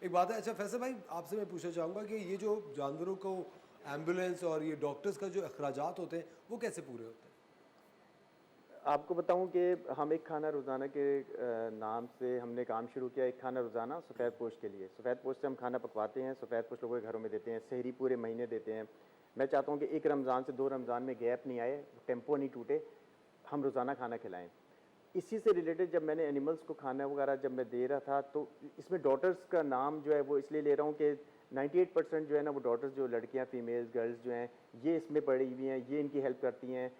एक बात है, अच्छा फैसल भाई आपसे मैं पूछना चाहूँगा कि ये जो जानवरों को एम्बुलेंस और ये डॉक्टर्स का जो अखराजात होते हैं वो कैसे पूरे होते हैं? आपको बताऊं कि हम एक खाना रोज़ाना के नाम से हमने काम शुरू किया, एक खाना रोज़ाना सफ़ेद पोश के लिए। सफ़ेद पोश से हम खाना पकवाते हैं, सफ़ेद पोश लोगों के घरों में देते हैं, सहरी पूरे महीने देते हैं। मैं चाहता हूं कि एक रमज़ान से 2 रमज़ान में गैप नहीं आए, टेम्पो नहीं टूटे, हम रोज़ाना खाना खिलाएं। इसी से रिलेटेड जब मैंने एनिमल्स को खाना वगैरह जब मैं दे रहा था, तो इसमें डॉटर्स का नाम जो है वो इसलिए ले रहा हूँ कि 98% जो है ना वो डॉटर्स, जो लड़कियां, फीमेल्स, गर्ल्स जो हैं, ये इसमें पड़ी हुई हैं, ये इनकी हेल्प करती हैं।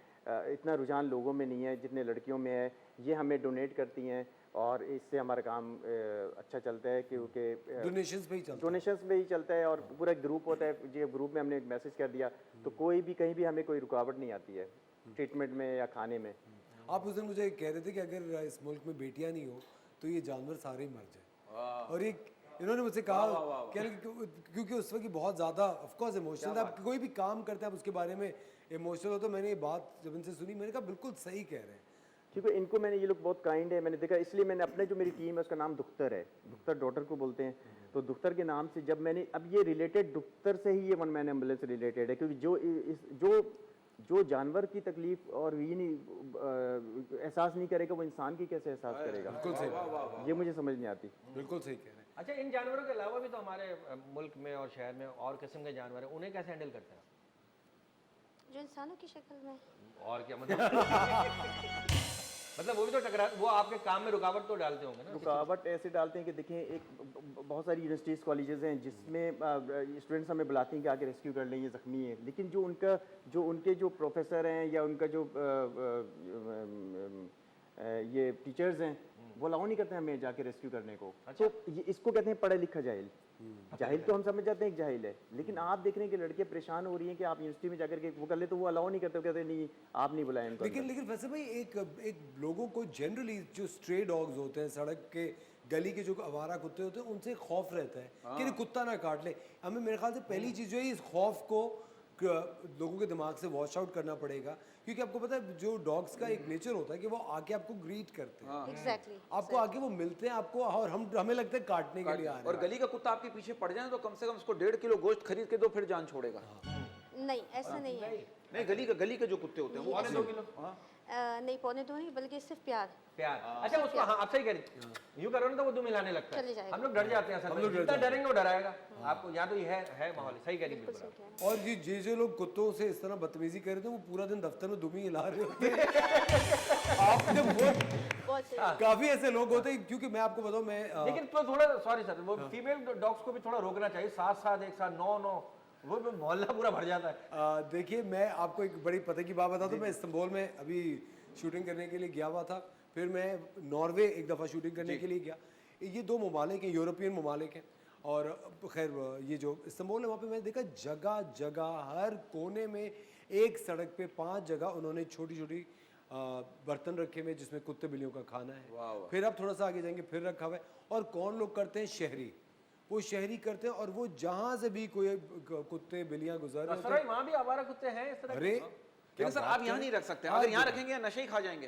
इतना रुझान लोगों में नहीं है जितने लड़कियों में है। ये हमें डोनेट करती हैं और इससे हमारा काम अच्छा चलता है, क्योंकि डोनेशंस पे ही चलता है। डोनेशंस में ही चलता है और पूरा एक ग्रुप होता है। जो ग्रुप में हमने एक मैसेज कर दिया तो कोई भी कहीं भी हमें कोई रुकावट नहीं आती है ट्रीटमेंट में या खाने में। आप उस दिन मुझे कह रहे थे कि अगर इस मुल्क में बेटियां नहीं हो तो ये जानवर सारे ही मर जाए, और ये इन्होंने मुझसे कहा क्योंकि उस वक्त बहुत ज़्यादा ऑफ कोर्स इमोशनल था। आप कोई भी काम करते हैं आप उसके बारे में इमोशनल हो, तो मैंने ये बात जब इनसे सुनी मैंने कहा बिल्कुल सही कह रहे हैं। क्योंकि इनको मैंने, ये लोग बहुत काइंड है, मैंने देखा, इसलिए मैंने अपने जो मेरी टीम है उसका नाम दुख्तर है, दुख्तर डॉटर को बोलते हैं। तो दुख्तर के नाम से जब मैंने, अब ये रिलेटेड दुख्तर से ही ये वन मैन एम्बुलेंस रिलेटेड है, क्योंकि जो जानवर की तकलीफ और ये नहीं एहसास नहीं करेगा वो इंसान की कैसे एहसास करेगा। बिल्कुल सही, ये मुझे समझ नहीं आती। बिल्कुल सही कह रहे हैं। अच्छा, इन जानवरों के अलावा भी तो हमारे मुल्क में और शहर में और किस्म के जानवर हैं, उन्हें कैसे हैंडल करते हैं? जो इंसानों की शक्ल में। और क्या मतलब वो भी तो टकरा, वो आपके काम में रुकावट तो डालते होंगे ना? रुकावट ऐसे डालते हैं कि देखें, एक बहुत सारी यूनिवर्सिटीज़ कॉलेजेस हैं जिसमें स्टूडेंट्स हमें बुलाते हैं कि आके रेस्क्यू कर लें, ये ज़ख्मी है, लेकिन जो उनके जो प्रोफेसर हैं या उनका जो ये टीचर्स हैं वो अलाउ नहीं करते हमें जाके रेस्क्यू करने को। अच्छा। तो ये इसको कहते हैं पढ़ा लिखा जाहिल। जाहिल तो हम समझ जाते हैं एक जाहिल है, लेकिन आप देख रहे हैं कि लड़कियां परेशान हो रही हैं कि आप यूनिवर्सिटी में जाकर के वो कर ले, तो वो अलाउ नहीं करते, वो कहते हैं नहीं आप नहीं बुलाएं इनको। लेकिन वैसे भाई एक लोगों को जनरली जो स्ट्रे डॉग्स होते हैं, सड़क के गली के जो आवारा कुत्ते होते हैं, उनसे खौफ रहता है कि ये कुत्ता ना काट ले। हमें मेरे ख्याल से पहली चीज़ जो है इस खौफ को लोगों के दिमाग से वॉश आउट करना पड़ेगा, क्योंकि आपको पता है जो डॉग्स का एक नेचर होता है कि वो आके आपको ग्रीट करते हैं। एग्जैक्टली। आपको आके वो मिलते हैं आपको, और हमें लगता है काटने के लिए आ रहे हैं। और गली का कुत्ता आपके पीछे पड़ जाए तो कम से कम उसको 1.5 किलो गोश्त खरीद के दो, फिर जान छोड़ेगा। नहीं, ऐसा नहीं है। नहीं, गली के जो कुत्ते होते हैं वो 2 किलो नहीं, 1.25 नहीं, बल्कि सिर्फ प्यार। प्यार। अच्छा, उसको हाँ आप सही कह रही, यूं करो ना तो वो 2 मिलाने लगता चले है। जाएगा। हम लोग डर जाते हैं असल में, जितना डरेंगे वो डराएगा आपको। यहाँ तो ये है माहौल, सही कह रही है बिल्कुल आप। और ये जो लोग कुत्तों से इस तरह बदतमीजी कर रहे थे वो पूरा दिन दफ्तर में दुम ही हिला रहे होते हैं। आपने बहुत सही। काफी ऐसे लोग होते हैं, क्योंकि मैं आपको बताऊं, मैं लेकिन तो थोड़ा, सॉरी सर, वो फीमेल डॉग्स को भी थोड़ा रोकना चाहिए। 7 एक साथ 9 वो मोहल्ला पूरा भर जाता है। देखिए मैं आपको एक बड़ी पते की बात बता दूं, मैं इस्तांबुल में अभी शूटिंग करने के लिए गया हुआ था, फिर मैं नॉर्वे एक दफ़ा शूटिंग करने के लिए गया। ये 2 ममालिक हैं, यूरोपियन ममालिक हैं, और खैर ये जो इस्तांबुल है वहाँ पे मैंने देखा जगह जगह हर कोने में एक सड़क पे 5 जगह उन्होंने छोटी छोटी बर्तन रखे हुए जिसमें कुत्ते बिल्लियों का खाना है। फिर आप थोड़ा सा आगे जाएंगे फिर रखा हुआ है। और कौन लोग करते हैं? शहरी, वो शहरी करते हैं, और वो जहाँ से भी कोई कुत्ते बिल्लियाँ गुजर रहे होते हैं। वहाँ भी आवारा कुत्ते हैं इस तरह? अरे लेकिन सर आप यहाँ नहीं रख सकते, अगर यहाँ रखेंगे नशे ही खा जाएंगे।